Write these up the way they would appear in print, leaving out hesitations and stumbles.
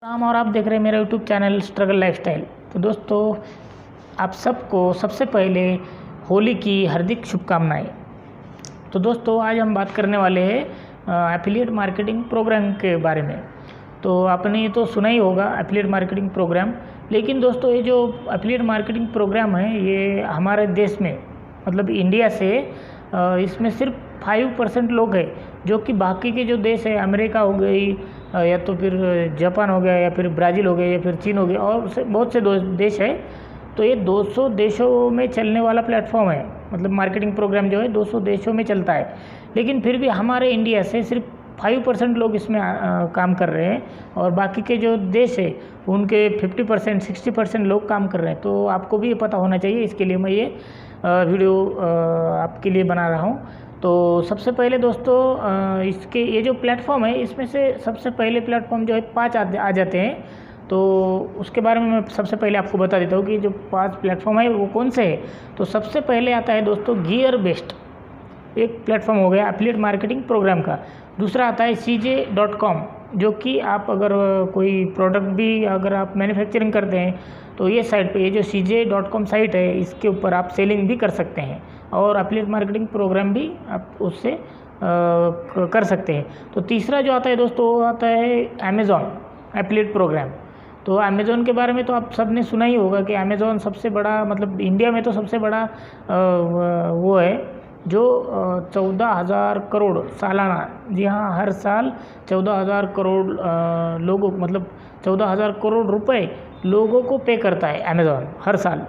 राम और आप देख रहे हैं मेरा यूट्यूब चैनल स्ट्रगल लाइफस्टाइल। तो दोस्तों, आप सबको सबसे पहले होली की हार्दिक शुभकामनाएं। तो दोस्तों, आज हम बात करने वाले हैं एफिलिएट मार्केटिंग प्रोग्राम के बारे में। तो आपने तो सुना ही होगा एफिलिएट मार्केटिंग प्रोग्राम, लेकिन दोस्तों ये जो एफिलिएट मार्केटिंग प्रोग्राम है ये हमारे देश में मतलब इंडिया से इसमें सिर्फ 5% लोग हैं, जो कि बाकी के जो देश है अमेरिका हो गई या तो फिर जापान हो गया या फिर ब्राज़ील हो गया या फिर चीन हो गया और बहुत से देश है। तो ये 200 देशों में चलने वाला प्लेटफॉर्म है, मतलब मार्केटिंग प्रोग्राम जो है 200 देशों में चलता है। लेकिन फिर भी हमारे इंडिया से सिर्फ 5% लोग इसमें काम कर रहे हैं और बाकी के जो देश है उनके 50% 60% लोग काम कर रहे हैं। तो आपको भी ये पता होना चाहिए, इसके लिए मैं ये वीडियो आपके लिए बना रहा हूँ। तो सबसे पहले दोस्तों, इसके ये जो प्लेटफॉर्म है इसमें से सबसे पहले प्लेटफॉर्म जो है 5 आ जाते हैं। तो उसके बारे में मैं सबसे पहले आपको बता देता हूँ कि जो 5 प्लेटफॉर्म है वो कौन से है। तो सबसे पहले आता है दोस्तों गियर बेस्ट, एक प्लेटफॉर्म हो गया एफिलिएट मार्केटिंग प्रोग्राम का। दूसरा आता है CJ.com, जो कि आप अगर कोई प्रोडक्ट भी अगर आप मैन्युफैक्चरिंग करते हैं तो ये साइट पे, ये जो CJ.com साइट है इसके ऊपर आप सेलिंग भी कर सकते हैं और एफिलिएट मार्केटिंग प्रोग्राम भी आप उससे कर सकते हैं। तो तीसरा जो आता है दोस्तों वो आता है अमेज़ॉन एफिलिएट प्रोग्राम। तो अमेज़ॉन के बारे में तो आप सब ने सुना ही होगा कि अमेज़ॉन सबसे बड़ा, मतलब इंडिया में तो सबसे बड़ा वो है जो 14,000 करोड़ सालाना, जी हाँ, हर साल 14,000 करोड़ लोगों, मतलब 14,000 करोड़ रुपए लोगों को पे करता है अमेज़ॉन हर साल।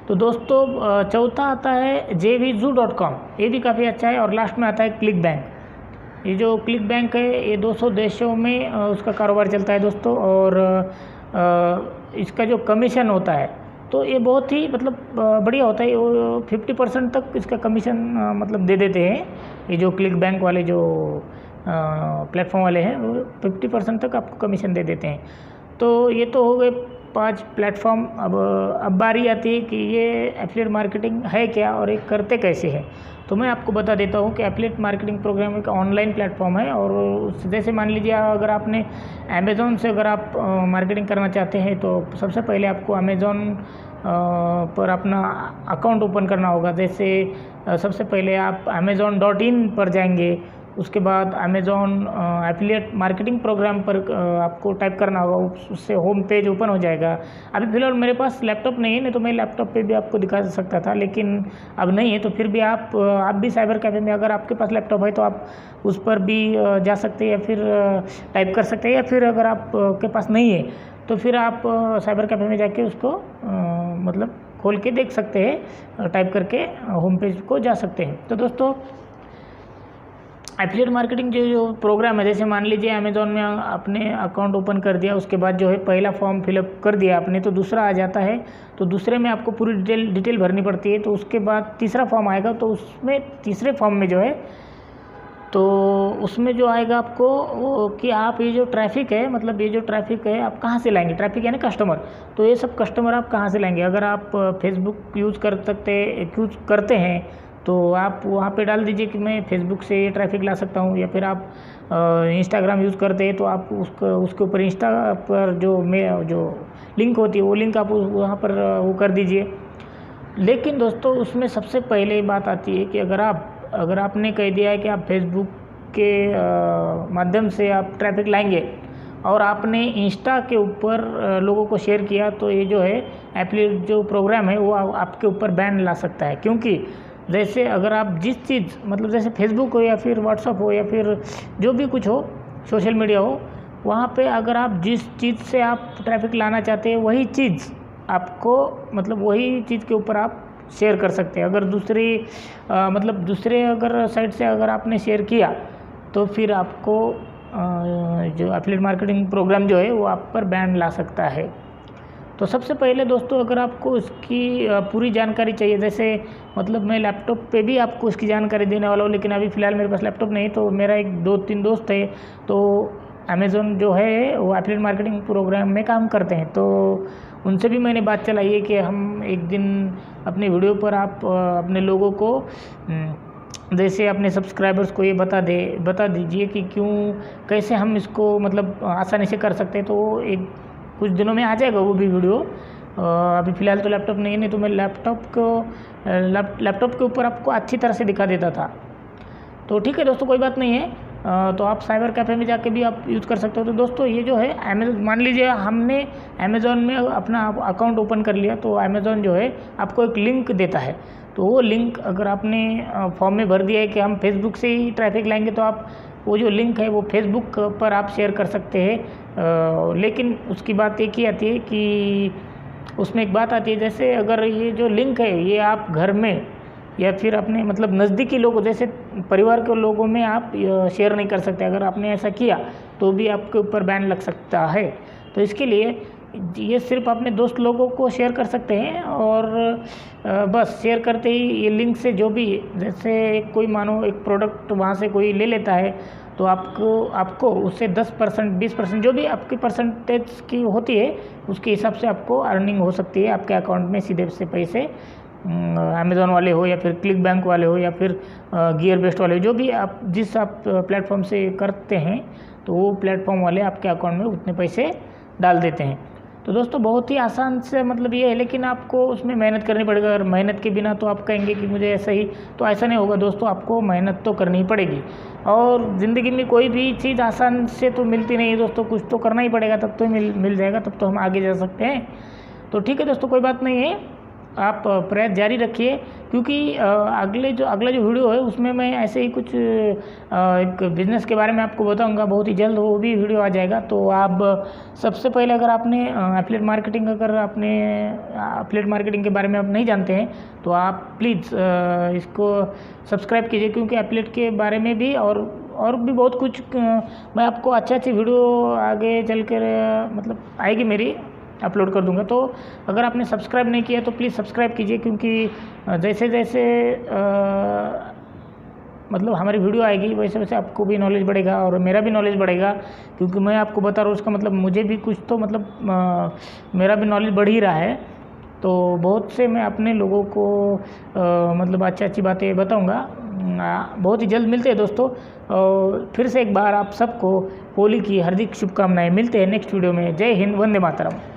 तो दोस्तों, चौथा आता है JVZoo.com, ये भी काफ़ी अच्छा है। और लास्ट में आता है क्लिक बैंक। ये जो क्लिक बैंक है ये 200 देशों में उसका कारोबार चलता है दोस्तों। और इसका जो कमीशन होता है तो ये बहुत ही मतलब बढ़िया होता है। वो 50% तक इसका कमीशन मतलब दे देते हैं। ये जो क्लिक बैंक वाले जो प्लेटफॉर्म वाले हैं वो 50% तक आपको कमीशन दे देते हैं। तो ये तो हो गए 5 प्लेटफॉर्म। अब बारी आती है कि ये एफिलिएट मार्केटिंग है क्या और ये करते कैसे हैं। तो मैं आपको बता देता हूँ कि एफिलिएट मार्केटिंग प्रोग्राम एक ऑनलाइन प्लेटफॉर्म है। और जैसे मान लीजिए अगर आपने अमेज़ॉन से अगर आप मार्केटिंग करना चाहते हैं तो सबसे पहले आपको अमेज़ॉन पर अपना अकाउंट ओपन करना होगा। जैसे सबसे पहले आप amazon.in पर जाएंगे, उसके बाद अमेज़ॉन एफिलिएट मार्केटिंग प्रोग्राम पर आपको टाइप करना होगा, उससे होम पेज ओपन हो जाएगा। अभी फ़िलहाल मेरे पास लैपटॉप नहीं है, नहीं तो मैं लैपटॉप पे भी आपको दिखा सकता था, लेकिन अब नहीं है। तो फिर भी आप भी साइबर कैफ़े में अगर आपके पास लैपटॉप है तो आप उस पर भी जा सकते हैं या फिर टाइप कर सकते हैं। या फिर अगर आप के पास नहीं है तो फिर आप साइबर कैफ़े में जाके उसको मतलब खोल के देख सकते हैं, टाइप करके होम पेज को जा सकते हैं। तो दोस्तों, एफिलिएट मार्केटिंग जो प्रोग्राम है, जैसे मान लीजिए अमेज़ॉन में आपने अकाउंट ओपन कर दिया, उसके बाद जो है पहला फॉर्म फिलअप कर दिया आपने, तो दूसरा आ जाता है। तो दूसरे में आपको पूरी डिटेल भरनी पड़ती है। तो उसके बाद तीसरा फॉर्म आएगा। तो उसमें तीसरे फॉर्म में जो है तो उसमें जो आएगा आपको वो कि आप ये जो ट्रैफिक है, मतलब ये जो ट्रैफिक है आप कहाँ से लाएंगे। ट्रैफिक यानी कस्टमर। तो ये सब कस्टमर आप कहाँ से लाएंगे। अगर आप फेसबुक यूज़ करते हैं तो आप वहाँ पे डाल दीजिए कि मैं फेसबुक से ये ट्रैफिक ला सकता हूँ। या फिर आप इंस्टाग्राम यूज़ करते हैं तो आप उसके ऊपर इंस्टा पर जो लिंक होती है वो लिंक आप वहाँ पर वो कर दीजिए। लेकिन दोस्तों, उसमें सबसे पहले बात आती है कि अगर आपने कह दिया है कि आप फेसबुक के माध्यम से आप ट्रैफिक लाएंगे और आपने इंस्टा के ऊपर लोगों को शेयर किया, तो ये जो है एफिलिएट जो प्रोग्राम है वो आपके ऊपर बैन ला सकता है। क्योंकि जैसे अगर आप जिस चीज़, मतलब जैसे फेसबुक हो या फिर व्हाट्सअप हो या फिर जो भी कुछ हो, सोशल मीडिया हो, वहाँ पे अगर आप जिस चीज़ से आप ट्रैफिक लाना चाहते हैं वही चीज़ आपको, मतलब वही चीज़ के ऊपर आप शेयर कर सकते हैं। अगर दूसरे अगर साइट से अगर आपने शेयर किया तो फिर आपको जो एफिलिएट मार्केटिंग प्रोग्राम जो है वो आप पर बैन ला सकता है। तो सबसे पहले दोस्तों, अगर आपको इसकी पूरी जानकारी चाहिए, जैसे मतलब मैं लैपटॉप पे भी आपको इसकी जानकारी देने वाला हूँ, लेकिन अभी फ़िलहाल मेरे पास लैपटॉप नहीं। तो मेरा एक 2-3 दोस्त है, तो अमेज़ॉन जो है वो एफिलिएट मार्केटिंग प्रोग्राम में काम करते हैं। तो उनसे भी मैंने बात चलाई है कि हम एक दिन अपनी वीडियो पर आप अपने लोगों को जैसे अपने सब्सक्राइबर्स को ये बता दीजिए कि क्यों कैसे हम इसको मतलब आसानी से कर सकते हैं। तो एक कुछ दिनों में आ जाएगा वो भी वीडियो। अभी फ़िलहाल तो लैपटॉप नहीं तो मैं लैपटॉप के ऊपर आपको अच्छी तरह से दिखा देता था। तो ठीक है दोस्तों, कोई बात नहीं है। तो आप साइबर कैफ़े में जाके भी आप यूज़ कर सकते हो। तो दोस्तों ये जो है अमेज़न, मान लीजिए हमने अमेज़ॉन में अपना अकाउंट ओपन कर लिया, तो अमेज़ॉन जो है आपको एक लिंक देता है। तो वो लिंक अगर आपने फॉर्म में भर दिया है कि हम फेसबुक से ही ट्रैफिक लाएंगे, तो आप वो जो लिंक है वो फेसबुक पर आप शेयर कर सकते हैं। लेकिन उसकी बात एक ही आती है कि उसमें एक बात आती है, जैसे अगर ये जो लिंक है ये आप घर में या फिर अपने मतलब नज़दीकी लोगों जैसे परिवार के लोगों में आप शेयर नहीं कर सकते। अगर आपने ऐसा किया तो भी आपके ऊपर बैन लग सकता है। तो इसके लिए ये सिर्फ अपने दोस्त लोगों को शेयर कर सकते हैं, और बस शेयर करते ही ये लिंक से जो भी, जैसे कोई मानो एक प्रोडक्ट वहाँ से कोई ले लेता है, तो आपको उससे 10% 20% जो भी आपकी परसेंटेज की होती है उसके हिसाब से आपको अर्निंग हो सकती है आपके अकाउंट में सीधे से पैसे। अमेज़ॉन वाले हो या फिर क्लिक बैंक वाले हो या फिर गियर बेस्ट वाले, जो भी आप जिस प्लेटफॉर्म से करते हैं, तो वो प्लेटफॉर्म वाले आपके अकाउंट में उतने पैसे डाल देते हैं। तो दोस्तों बहुत ही आसान से मतलब ये है, लेकिन आपको उसमें मेहनत करनी पड़ेगी। अगर मेहनत के बिना तो आप कहेंगे कि मुझे ऐसा ही, तो ऐसा नहीं होगा दोस्तों, आपको मेहनत तो करनी ही पड़ेगी। और ज़िंदगी में कोई भी चीज़ आसान से तो मिलती नहीं है दोस्तों, कुछ तो करना ही पड़ेगा, तब तो मिल जाएगा, तब तो हम आगे जा सकते हैं। तो ठीक है दोस्तों, कोई बात नहीं है, आप प्रयास जारी रखिए, क्योंकि अगला जो वीडियो है उसमें मैं ऐसे ही कुछ एक बिज़नेस के बारे में आपको बताऊंगा बहुत ही जल्द, वो भी वीडियो आ जाएगा। तो आप सबसे पहले अगर आपने एफिलिएट मार्केटिंग के बारे में आप नहीं जानते हैं, तो आप प्लीज़ इसको सब्सक्राइब कीजिए, क्योंकि एफिलिएट के बारे में भी और भी बहुत कुछ मैं आपको अच्छी वीडियो आगे चल कर मतलब आएगी मेरी, अपलोड कर दूंगा। तो अगर आपने सब्सक्राइब नहीं किया तो प्लीज़ सब्सक्राइब कीजिए, क्योंकि जैसे जैसे मतलब हमारी वीडियो आएगी वैसे वैसे आपको भी नॉलेज बढ़ेगा और मेरा भी नॉलेज बढ़ेगा, क्योंकि मैं आपको बता रहा हूँ उसका मतलब मुझे भी कुछ तो मतलब मेरा भी नॉलेज बढ़ ही रहा है। तो बहुत से मैं अपने लोगों को मतलब अच्छी बातें बताऊँगा। बहुत ही जल्द मिलते हैं दोस्तों। फिर से एक बार आप सबको होली की हार्दिक शुभकामनाएं। मिलते हैं नेक्स्ट वीडियो में। जय हिंद, वंदे मातरम।